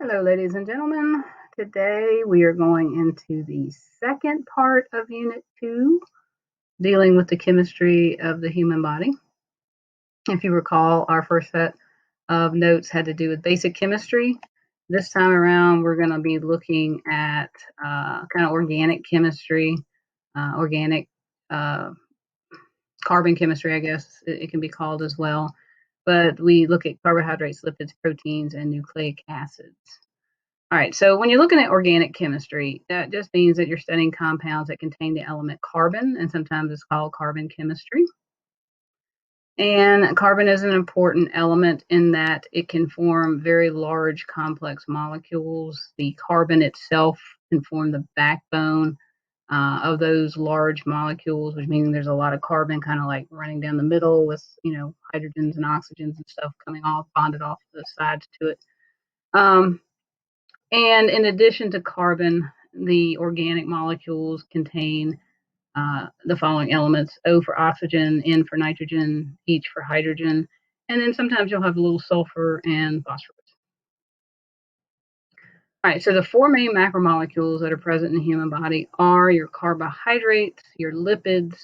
Hello, ladies and gentlemen. Today we are going into the second part of Unit 2, dealing with the chemistry of the human body. If you recall, our first set of notes had to do with basic chemistry. This time around, we're going to be looking at kind of organic chemistry, organic carbon chemistry, I guess it can be called as well. But we look at carbohydrates, lipids, proteins, and nucleic acids. All right, so when you're looking at organic chemistry, that just means that you're studying compounds that contain the element carbon, and sometimes it's called carbon chemistry. And carbon is an important element in that it can form very large, complex molecules. The carbon itself can form the backbone of those large molecules, which means there's a lot of carbon kind of like running down the middle with, hydrogens and oxygens and stuff coming off, bonded off the sides to it. And in addition to carbon, the organic molecules contain the following elements: O for oxygen, N for nitrogen, H for hydrogen, and then sometimes you'll have a little sulfur and phosphorus. All right, so the four main macromolecules that are present in the human body are your carbohydrates, your lipids,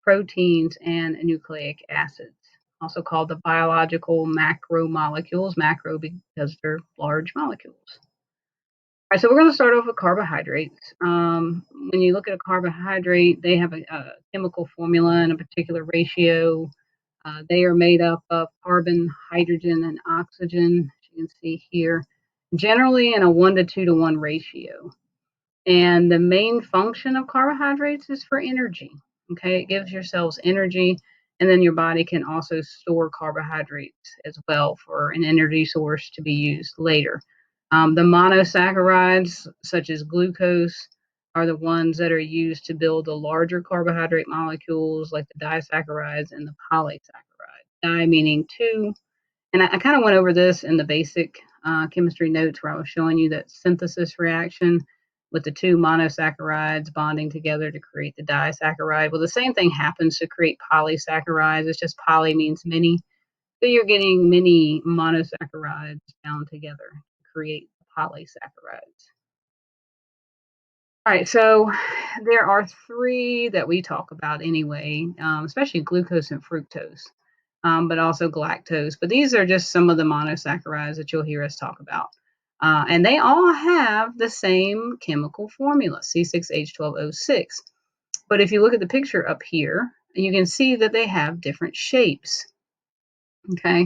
proteins, and nucleic acids, also called the biological macromolecules, macro because they're large molecules. All right, so we're going to start off with carbohydrates. When you look at a carbohydrate, they have a chemical formula and a particular ratio. They are made up of carbon, hydrogen, and oxygen, as you can see here, generally in a 1 to 2 to 1 ratio. And the main function of carbohydrates is for energy. Okay, it gives your cells energy, and then your body can also store carbohydrates as well for an energy source to be used later. The monosaccharides, such as glucose, are the ones that are used to build the larger carbohydrate molecules like the disaccharides and the polysaccharides. Di meaning two. And I kind of went over this in the basic chemistry notes where I was showing you that synthesis reaction with the two monosaccharides bonding together to create the disaccharide. Well, the same thing happens to create polysaccharides. It's just poly means many. So you're getting many monosaccharides bound together to create polysaccharides. All right, so there are three that we talk about anyway, especially glucose and fructose, but also galactose. But these are just some of the monosaccharides that you'll hear us talk about. And they all have the same chemical formula, C6H12O6. But if you look at the picture up here, you can see that they have different shapes. Okay.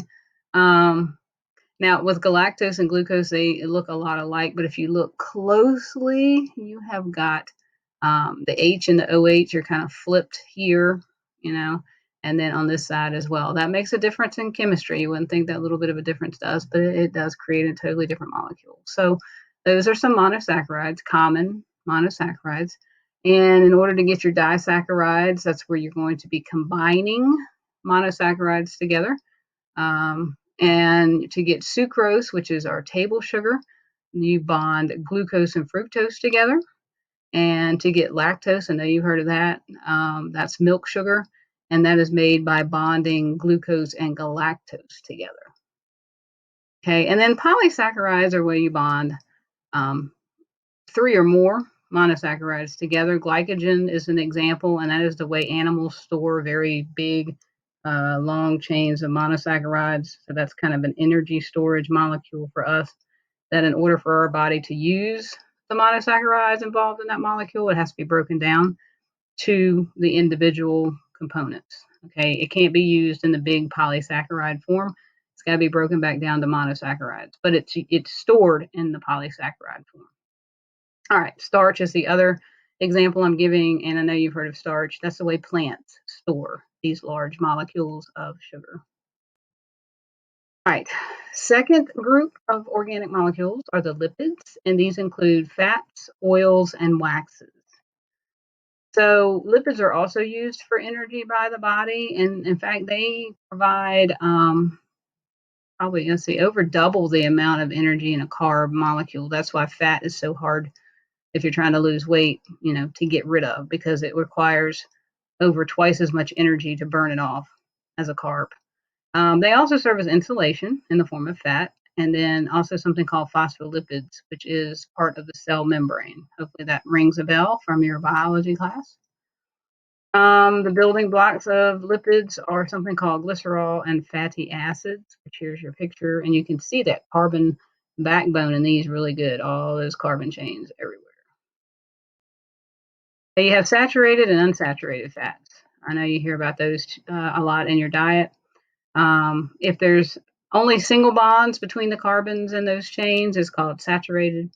Now, with galactose and glucose, they look a lot alike, but if you look closely, you have got the H and the OH are kind of flipped here, and then on this side as well. That makes a difference in chemistry. You wouldn't think that little bit of a difference does, but it does create a totally different molecule. So those are some monosaccharides, common monosaccharides. And in order to get your disaccharides, that's where you're going to be combining monosaccharides together. And to get sucrose, which is our table sugar, you bond glucose and fructose together. And to get lactose, I know you've heard of that, that's milk sugar, and that is made by bonding glucose and galactose together. Okay, and then polysaccharides are where you bond three or more monosaccharides together. Glycogen is an example, and that is the way animals store very big long chains of monosaccharides. So that's kind of an energy storage molecule for us, that in order for our body to use the monosaccharides involved in that molecule, it has to be broken down to the individual components. Okay, it can't be used in the big polysaccharide form. It's got to be broken back down to monosaccharides, but it's stored in the polysaccharide form. All right, starch is the other example I'm giving, and I know you've heard of starch. That's the way plants store these large molecules of sugar. All right, second group of organic molecules are the lipids, and these include fats, oils, and waxes. So lipids are also used for energy by the body, and in fact, they provide probably, over double the amount of energy in a carb molecule. That's why fat is so hard if you're trying to lose weight, to get rid of, because it requires over twice as much energy to burn it off as a carb. They also serve as insulation in the form of fat, and then also something called phospholipids, which is part of the cell membrane. Hopefully that rings a bell from your biology class. The building blocks of lipids are something called glycerol and fatty acids, which here's your picture, and you can see that carbon backbone in these really good, all those carbon chains everywhere. So you have saturated and unsaturated fats. I know you hear about those a lot in your diet. If there's only single bonds between the carbons in those chains, it's called saturated.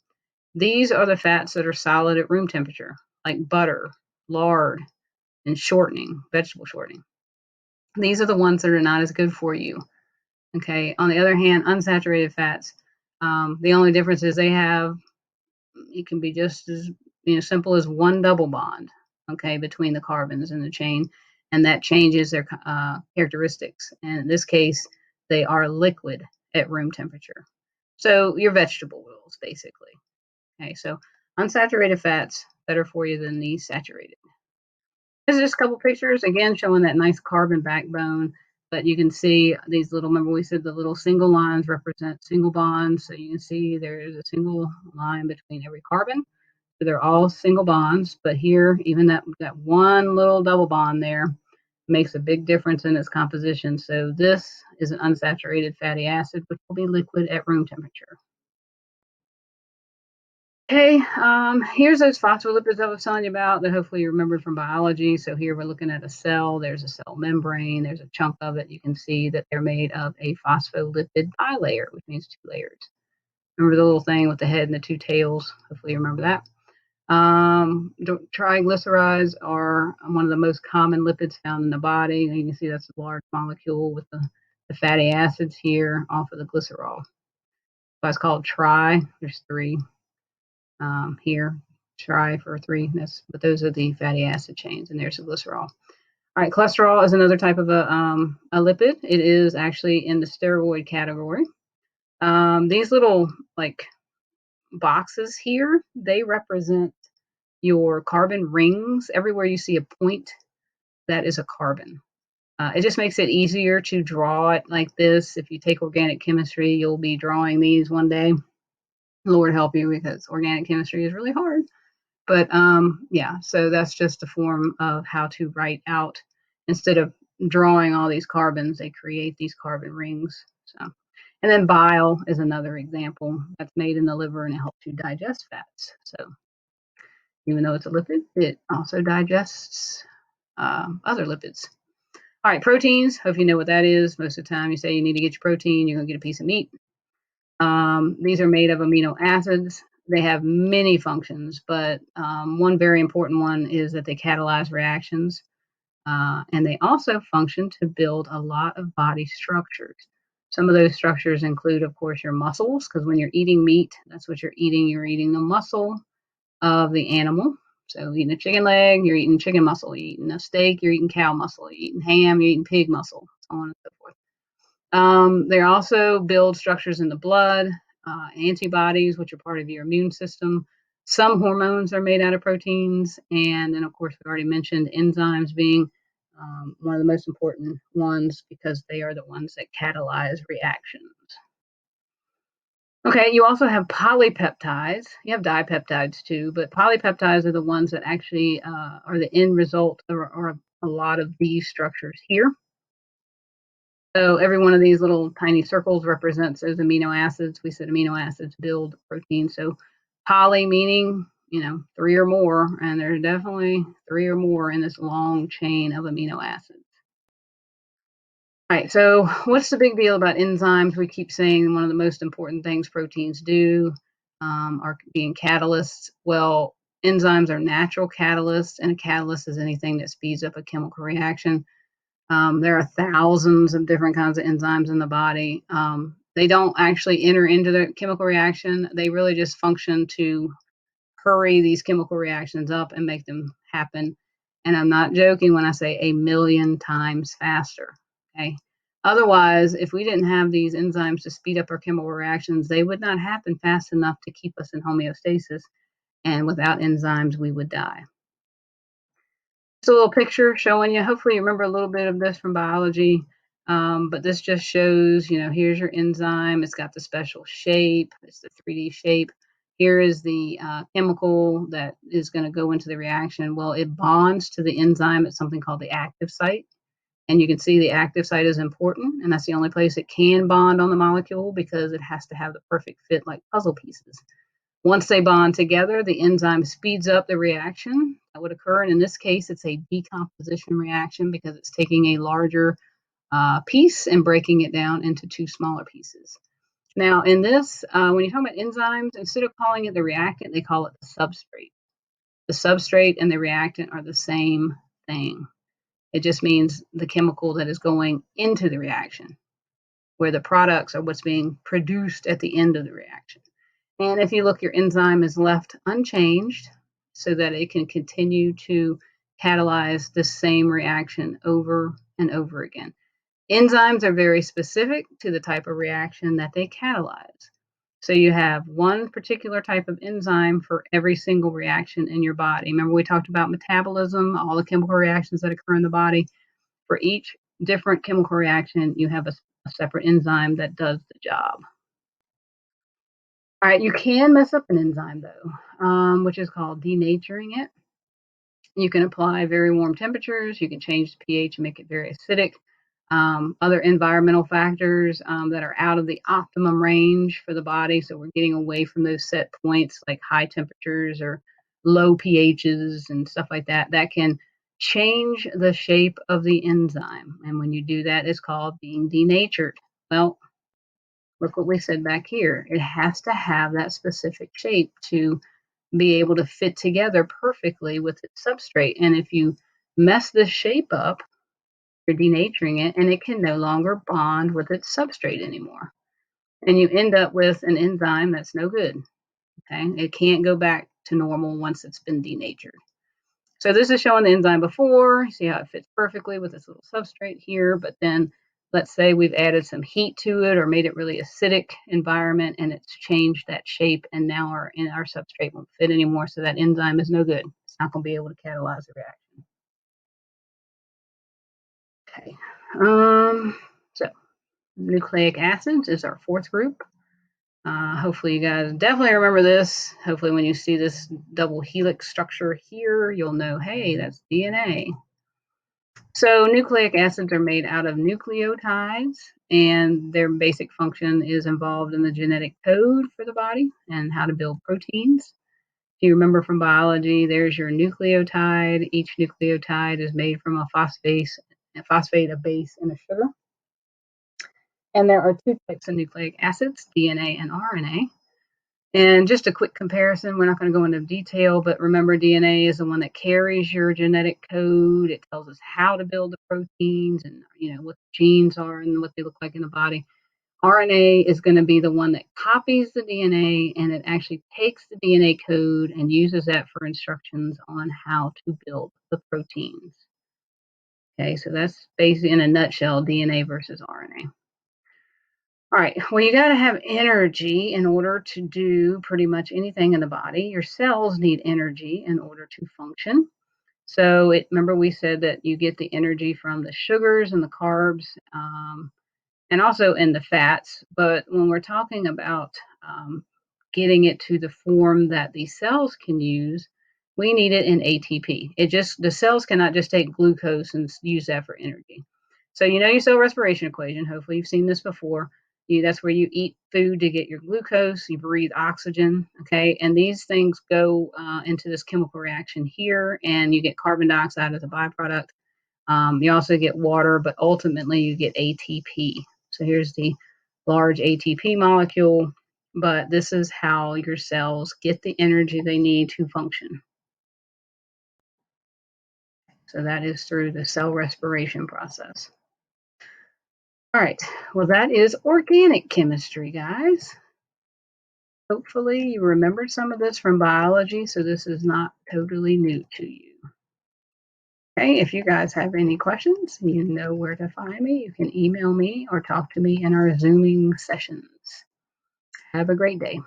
These are the fats that are solid at room temperature, like butter, lard, and shortening, vegetable shortening. These are the ones that are not as good for you. Okay. On the other hand, unsaturated fats, the only difference is it can be just as simple as one double bond, okay, between the carbons in the chain, and that changes their characteristics. And in this case, they are liquid at room temperature. So your vegetable oils, basically. Okay, so unsaturated fats better for you than these saturated. There's just a couple pictures, again, showing that nice carbon backbone, but you can see these little, remember we said the little single lines represent single bonds, so you can see there's a single line between every carbon. So they're all single bonds, but here, even that one little double bond there makes a big difference in its composition. So this is an unsaturated fatty acid, which will be liquid at room temperature. Okay, here's those phospholipids I was telling you about that hopefully you remembered from biology. So here we're looking at a cell. There's a cell membrane. There's a chunk of it. You can see that they're made of a phospholipid bilayer, which means two layers. Remember the little thing with the head and the two tails? Hopefully you remember that. Triglycerides are one of the most common lipids found in the body. You can see that's a large molecule with the fatty acids here off of the glycerol. That's called tri. There's three here. Tri for three. But those are the fatty acid chains, and there's the glycerol. All right, cholesterol is another type of a lipid. It is actually in the steroid category. These little boxes here, they represent your carbon rings. Everywhere you see a point, that is a carbon. It just makes it easier to draw it like this. If you take organic chemistry, you'll be drawing these one day. Lord help you, because organic chemistry is really hard. But yeah, so that's just a form of how to write out, instead of drawing all these carbons, they create these carbon rings. So, and then bile is another example that's made in the liver, and it helps you digest fats. So even though it's a lipid, it also digests other lipids. All right, proteins. Hope you know what that is. Most of the time you say you need to get your protein, you're going to get a piece of meat. These are made of amino acids. They have many functions, but one very important one is that they catalyze reactions. And they also function to build a lot of body structures. Some of those structures include, of course, your muscles, because when you're eating meat, that's what you're eating. You're eating the muscle of the animal. So eating a chicken leg, you're eating chicken muscle. You're eating a steak, you're eating cow muscle. You're eating ham, you're eating pig muscle, so on and so forth. They also build structures in the blood, antibodies, which are part of your immune system. Some hormones are made out of proteins. And then, of course, we already mentioned enzymes being one of the most important ones, because they are the ones that catalyze reactions. Okay, you also have polypeptides. You have dipeptides too, but polypeptides are the ones that actually are the end result of a lot of these structures here. So every one of these little tiny circles represents those amino acids. We said amino acids build protein. So poly meaning, three or more, and there's definitely three or more in this long chain of amino acids. All right, so what's the big deal about enzymes? We keep saying one of the most important things proteins do are being catalysts. Well, enzymes are natural catalysts, and a catalyst is anything that speeds up a chemical reaction. There are thousands of different kinds of enzymes in the body. They don't actually enter into the chemical reaction. They really just function to hurry these chemical reactions up and make them happen. And I'm not joking when I say a million times faster. Okay. Otherwise, if we didn't have these enzymes to speed up our chemical reactions, they would not happen fast enough to keep us in homeostasis. And without enzymes, we would die. Just a little picture showing you, hopefully you remember a little bit of this from biology. But this just shows, here's your enzyme. It's got the special shape. It's the 3D shape. Here is the chemical that is going to go into the reaction. Well, it bonds to the enzyme at something called the active site. And you can see the active site is important, and that's the only place it can bond on the molecule because it has to have the perfect fit like puzzle pieces. Once they bond together, the enzyme speeds up the reaction that would occur. And in this case, it's a decomposition reaction because it's taking a larger piece and breaking it down into two smaller pieces. Now, in this, when you talk about enzymes, instead of calling it the reactant, they call it the substrate. The substrate and the reactant are the same thing. It just means the chemical that is going into the reaction, where the products are what's being produced at the end of the reaction. And if you look, your enzyme is left unchanged so that it can continue to catalyze the same reaction over and over again. Enzymes are very specific to the type of reaction that they catalyze. So you have one particular type of enzyme for every single reaction in your body. Remember we talked about metabolism, all the chemical reactions that occur in the body. For each different chemical reaction, you have a separate enzyme that does the job. All right, you can mess up an enzyme though, which is called denaturing it. You can apply very warm temperatures. You can change the pH and make it very acidic. Other environmental factors that are out of the optimum range for the body. So we're getting away from those set points like high temperatures or low pHs and stuff like that. That can change the shape of the enzyme. And when you do that, it's called being denatured. Well, look what we said back here. It has to have that specific shape to be able to fit together perfectly with its substrate. And if you mess this shape up, you're denaturing it and it can no longer bond with its substrate anymore. And you end up with an enzyme that's no good. Okay, it can't go back to normal once it's been denatured. So this is showing the enzyme before. See how it fits perfectly with this little substrate here, but then let's say we've added some heat to it or made it really acidic environment and it's changed that shape and now our substrate won't fit anymore, so that enzyme is no good. It's not going to be able to catalyze the reaction. Okay, so nucleic acids is our fourth group. Hopefully you guys definitely remember this. Hopefully when you see this double helix structure here, you'll know, hey, that's DNA. So nucleic acids are made out of nucleotides, and their basic function is involved in the genetic code for the body and how to build proteins. If you remember from biology, there's your nucleotide. Each nucleotide is made from a phosphate, a base, and a sugar. And there are two types of nucleic acids, DNA and RNA. And just a quick comparison, we're not going to go into detail, but remember DNA is the one that carries your genetic code. It tells us how to build the proteins and what the genes are and what they look like in the body. RNA is going to be the one that copies the DNA and it actually takes the DNA code and uses that for instructions on how to build the proteins. Okay, so that's basically in a nutshell DNA versus RNA. All right, well, you got to have energy in order to do pretty much anything in the body. Your cells need energy in order to function. So remember we said that you get the energy from the sugars and the carbs and also in the fats. But when we're talking about getting it to the form that the cells can use, we need it in ATP. The cells cannot just take glucose and use that for energy. So your cell respiration equation. Hopefully you've seen this before. That's where you eat food to get your glucose, you breathe oxygen, okay? And these things go into this chemical reaction here, and you get carbon dioxide as a byproduct. You also get water, but ultimately you get ATP. So here's the large ATP molecule, but this is how your cells get the energy they need to function. So that is through the cell respiration process. All right, well, that is organic chemistry, guys. Hopefully you remembered some of this from biology, so this is not totally new to you. Okay, if you guys have any questions, you know where to find me. You can email me or talk to me in our Zooming sessions. Have a great day.